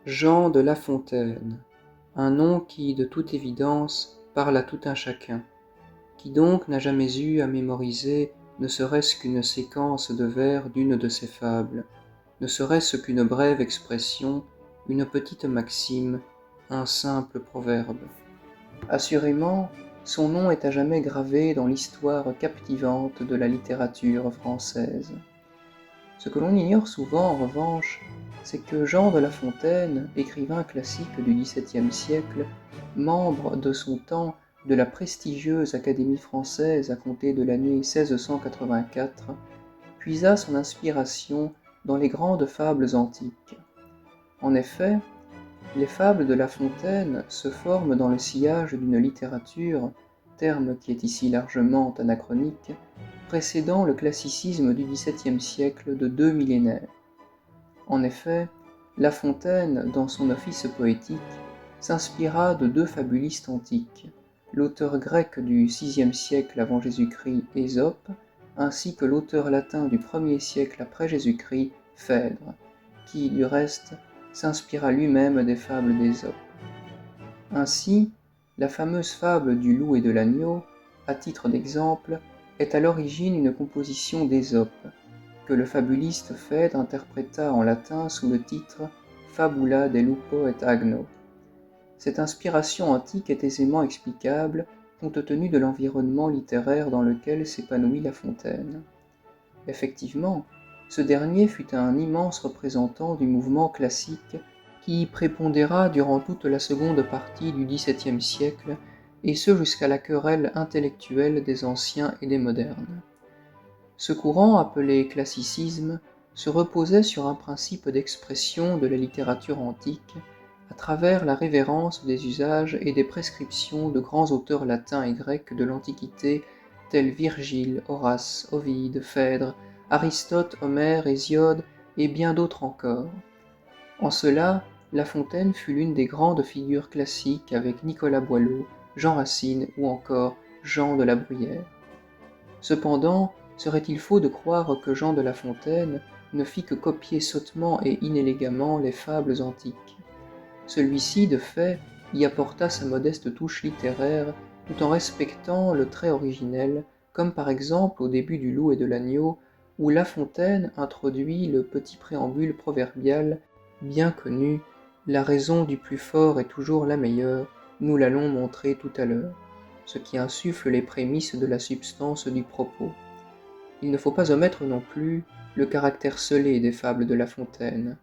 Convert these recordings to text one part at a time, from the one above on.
Jean de La Fontaine, un nom qui, de toute évidence, parle à tout un chacun. Qui donc n'a jamais eu à mémoriser ne serait-ce qu'une séquence de vers d'une de ses fables, ne serait-ce qu'une brève expression, une petite maxime, un simple proverbe. Assurément, son nom est à jamais gravé dans l'histoire captivante de la littérature française. Ce que l'on ignore souvent, en revanche, c'est que Jean de La Fontaine, écrivain classique du XVIIe siècle, membre de son temps de la prestigieuse Académie française à compter de l'année 1684, puisa son inspiration dans les grandes fables antiques. En effet, les fables de La Fontaine se forment dans le sillage d'une littérature, terme qui est ici largement anachronique, précédant le classicisme du XVIIe siècle de 2 millénaires. En effet, La Fontaine, dans son office poétique, s'inspira de deux fabulistes antiques, l'auteur grec du VIe siècle avant Jésus-Christ, Ésope, ainsi que l'auteur latin du 1er siècle après Jésus-Christ, Phèdre, qui, du reste, s'inspira lui-même des fables d'Ésope. Ainsi, la fameuse fable du loup et de l'agneau, à titre d'exemple, est à l'origine une composition d'Ésope, que le fabuliste Phèdre interpréta en latin sous le titre Fabula de lupo et agno. Cette inspiration antique est aisément explicable compte tenu de l'environnement littéraire dans lequel s'épanouit La Fontaine. Effectivement, ce dernier fut un immense représentant du mouvement classique qui prépondéra durant toute la seconde partie du XVIIe siècle, et ce jusqu'à la querelle intellectuelle des anciens et des modernes. Ce courant, appelé classicisme, se reposait sur un principe d'expression de la littérature antique, à travers la révérence des usages et des prescriptions de grands auteurs latins et grecs de l'Antiquité, tels Virgile, Horace, Ovide, Phèdre, Aristote, Homère, Hésiode et bien d'autres encore. En cela, La Fontaine fut l'une des grandes figures classiques avec Nicolas Boileau, Jean Racine ou encore Jean de la Bruyère. Cependant, serait-il faux de croire que Jean de La Fontaine ne fit que copier sottement et inélégamment les fables antiques. Celui-ci, de fait, y apporta sa modeste touche littéraire tout en respectant le trait originel, comme par exemple au début du Loup et de l'Agneau, où La Fontaine introduit le petit préambule proverbial bien connu « La raison du plus fort est toujours la meilleure, nous l'allons montrer tout à l'heure », ce qui insuffle les prémices de la substance du propos. Il ne faut pas omettre non plus le caractère scellé des fables de La Fontaine.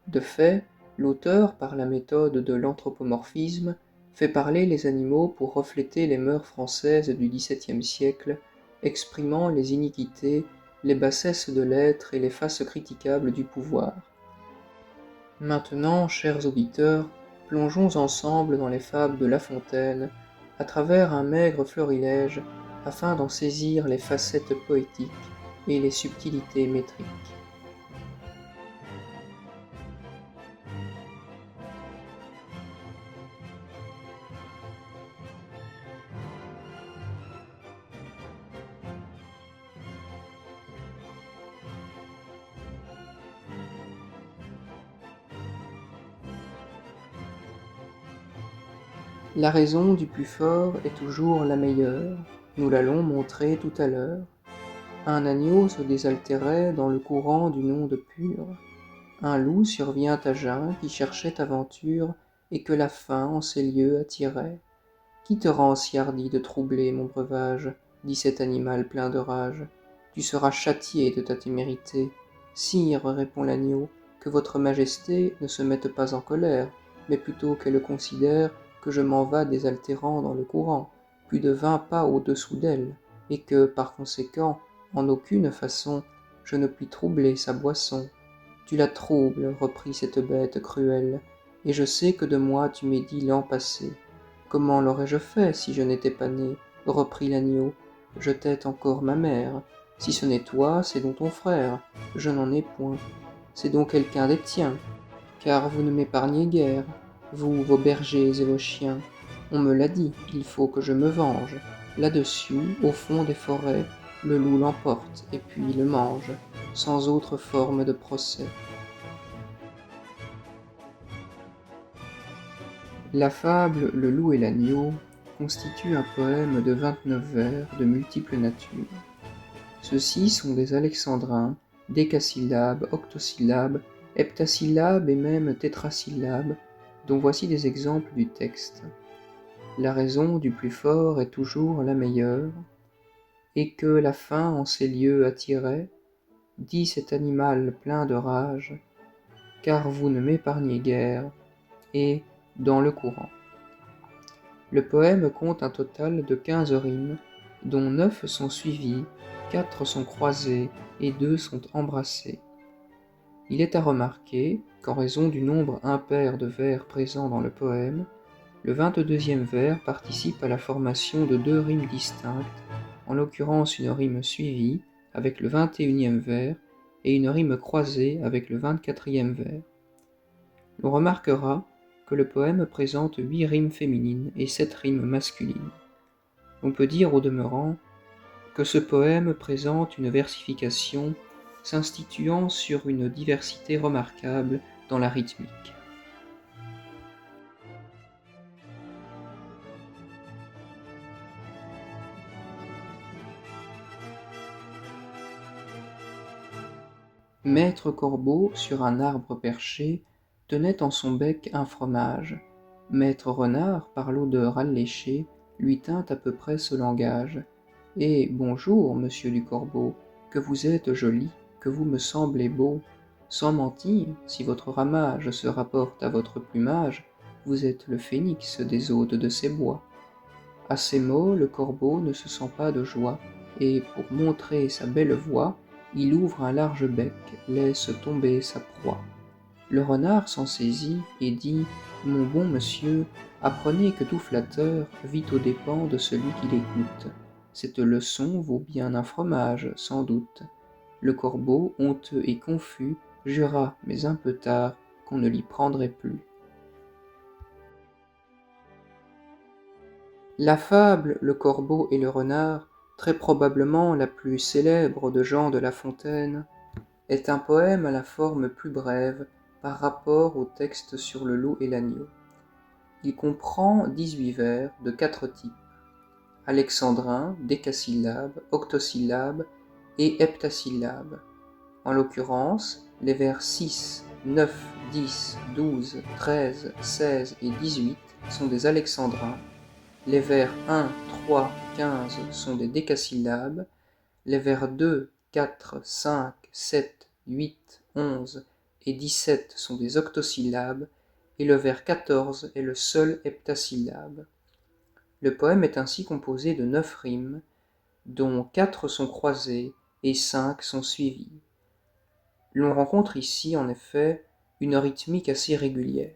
De fait, l'auteur, par la méthode de l'anthropomorphisme, fait parler les animaux pour refléter les mœurs françaises du XVIIe siècle, exprimant les iniquités, les bassesses de l'être et les faces critiquables du pouvoir. Maintenant, chers auditeurs, plongeons ensemble dans les fables de La Fontaine, à travers un maigre florilège, afin d'en saisir les facettes poétiques et les subtilités métriques. La raison du plus fort est toujours la meilleure, nous l'allons montrer tout à l'heure. Un agneau se désaltérait dans le courant d'une onde pure. Un loup survient à jeun qui cherchait aventure et que la faim en ces lieux attirait. Qui te rend si hardi de troubler mon breuvage, dit cet animal plein de rage. Tu seras châtié de ta témérité. Sire, répond l'agneau, que votre majesté ne se mette pas en colère, mais plutôt qu'elle considère que je m'en vas désaltérant dans le courant, plus de 20 pas au-dessous d'elle, et que, par conséquent, en aucune façon, je ne puis troubler sa boisson. Tu la troubles, reprit cette bête cruelle, et je sais que de moi tu m'es dit l'an passé. Comment l'aurais-je fait si je n'étais pas né, reprit l'agneau. Je tette encore ma mère. Si ce n'est toi, c'est donc ton frère. Je n'en ai point. C'est donc quelqu'un des tiens, car vous ne m'épargnez guère, vous, vos bergers et vos chiens. On me l'a dit, il faut que je me venge. Là-dessus, au fond des forêts, le loup l'emporte et puis le mange, sans autre forme de procès. La fable Le loup et l'agneau constitue un poème de 29 vers de multiples natures. Ceux-ci sont des alexandrins, décasyllabes, octosyllabes, heptasyllabes et même tétrasyllabes, dont voici des exemples du texte. La raison du plus fort est toujours la meilleure, et que la faim en ces lieux attirait, dit cet animal plein de rage, car vous ne m'épargnez guère, et dans le courant. Le poème compte un total de 15 rimes, dont 9 sont suivies, 4 sont croisées et 2 sont embrassées. Il est à remarquer qu'en raison du nombre impair de vers présents dans le poème, le 22e vers participe à la formation de 2 rimes distinctes, en l'occurrence une rime suivie avec le 21e vers et une rime croisée avec le 24e vers. On remarquera que le poème présente 8 rimes féminines et 7 rimes masculines. On peut dire au demeurant que ce poème présente une versification s'instituant sur une diversité remarquable dans la rythmique. Maître Corbeau, sur un arbre perché, tenait en son bec un fromage. Maître Renard, par l'odeur alléchée, lui tint à peu près ce langage. Eh, bonjour, monsieur du Corbeau, que vous êtes joli, que vous me semblez beau. Sans mentir, si votre ramage se rapporte à votre plumage, vous êtes le phénix des hôtes de ces bois. À ces mots, le corbeau ne se sent pas de joie, et pour montrer sa belle voix, il ouvre un large bec, laisse tomber sa proie. Le renard s'en saisit et dit: Mon bon monsieur, apprenez que tout flatteur vit aux dépens de celui qui l'écoute. Cette leçon vaut bien un fromage, sans doute. Le corbeau, honteux et confus, jura, mais un peu tard, qu'on ne l'y prendrait plus. La fable Le corbeau et le renard, très probablement la plus célèbre de Jean de La Fontaine, est un poème à la forme plus brève par rapport au texte sur le loup et l'agneau. Il comprend 18 vers de 4 types: alexandrin, décasyllabe, octosyllabe et heptasyllabe. En l'occurrence, les vers 6, 9, 10, 12, 13, 16 et 18 sont des alexandrins. Les vers 1, 3, 15 sont des décasyllabes, les vers 2, 4, 5, 7, 8, 11 et 17 sont des octosyllabes, et le vers 14 est le seul heptasyllabe. Le poème est ainsi composé de 9 rimes, dont 4 sont croisées et 5 sont suivies. L'on rencontre ici, en effet, une rythmique assez régulière.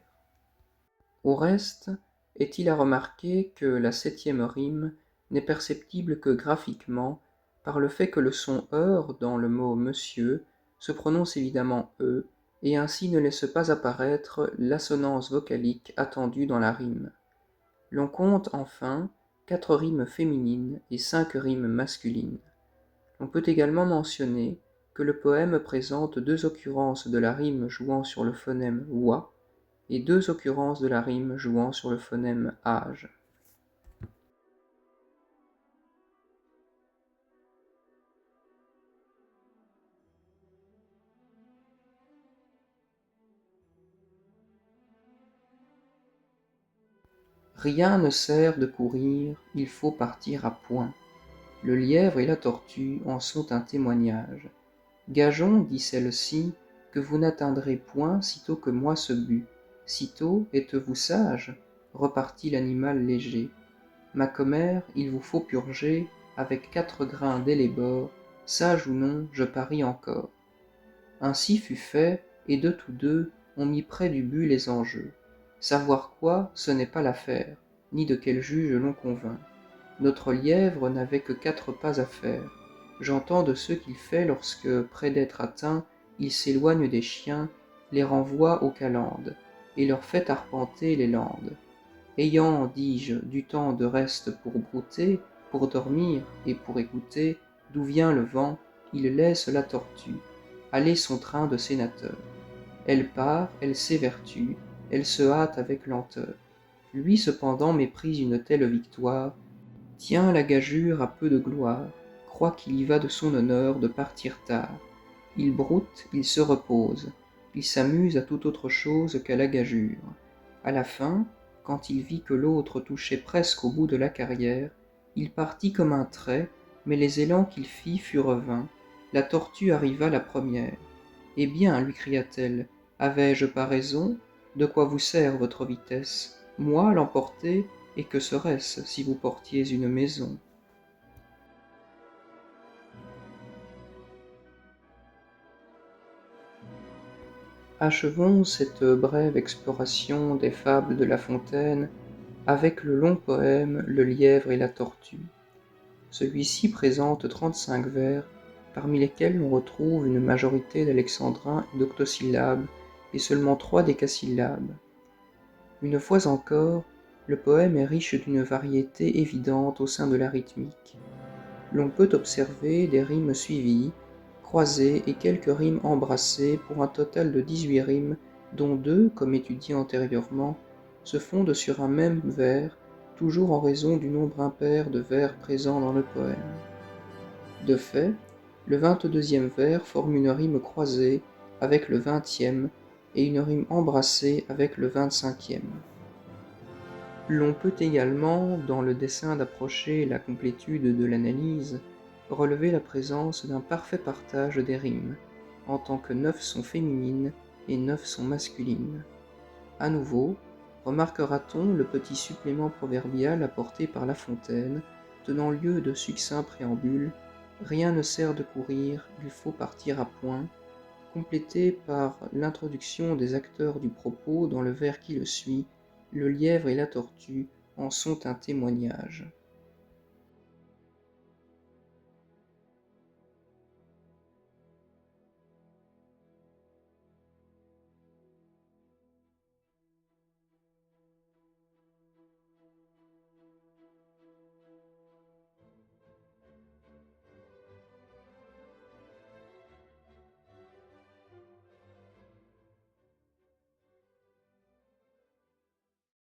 Au reste, est-il à remarquer que la 7e rime n'est perceptible que graphiquement par le fait que le son heure dans le mot monsieur se prononce évidemment e et ainsi ne laisse pas apparaître l'assonance vocalique attendue dans la rime. L'on compte enfin 4 rimes féminines et 5 rimes masculines. On peut également mentionner que le poème présente 2 occurrences de la rime jouant sur le phonème wa et 2 occurrences de la rime jouant sur le phonème age. Rien ne sert de courir, il faut partir à point. Le lièvre et la tortue en sont un témoignage. Gageons, dit celle-ci, que vous n'atteindrez point sitôt que moi ce but. Sitôt êtes-vous sage? Repartit l'animal léger. Ma commère, il vous faut purger avec 4 grains dès les bords, sage ou non, je parie encore. Ainsi fut fait, et de tous deux, on mit près du but les enjeux. Savoir quoi, ce n'est pas l'affaire, ni de quel juge l'on convainc. Notre lièvre n'avait que 4 pas à faire. J'entends de ce qu'il fait lorsque, près d'être atteint, il s'éloigne des chiens, les renvoie aux calendes, et leur fait arpenter les landes. Ayant, dis-je, du temps de reste pour brouter, pour dormir et pour écouter, d'où vient le vent, il laisse la tortue aller son train de sénateur. Elle part, elle s'évertue, elle se hâte avec lenteur. Lui cependant méprise une telle victoire, tient la gageure à peu de gloire, croit qu'il y va de son honneur de partir tard. Il broute, il se repose, il s'amuse à toute autre chose qu'à la gageure. À la fin, quand il vit que l'autre touchait presque au bout de la carrière, il partit comme un trait, mais les élans qu'il fit furent vains. La tortue arriva la première. Eh bien, lui cria-t-elle, avais-je pas raison? De quoi vous sert votre vitesse? Moi l'emporter, et que serait-ce si vous portiez une maison? Achevons cette brève exploration des fables de La Fontaine avec le long poème Le lièvre et la tortue. Celui-ci présente 35 vers, parmi lesquels on retrouve une majorité d'alexandrins et d'octosyllabes et seulement 3 décasyllabes. Une fois encore, le poème est riche d'une variété évidente au sein de la rythmique. L'on peut observer des rimes suivies, croisées et quelques rimes embrassées pour un total de 18 rimes, dont 2, comme étudié antérieurement, se fondent sur un même vers, toujours en raison du nombre impair de vers présents dans le poème. De fait, le 22e vers forme une rime croisée avec le 20e et une rime embrassée avec le 25e. L'on peut également, dans le dessein d'approcher la complétude de l'analyse, relever la présence d'un parfait partage des rimes, en tant que 9 sont féminines et 9 sont masculines. À nouveau, remarquera-t-on le petit supplément proverbial apporté par La Fontaine, tenant lieu de succinct préambule, rien ne sert de courir, il faut partir à point, complété par l'introduction des acteurs du propos dans le vers qui le suit, le lièvre et la tortue en sont un témoignage.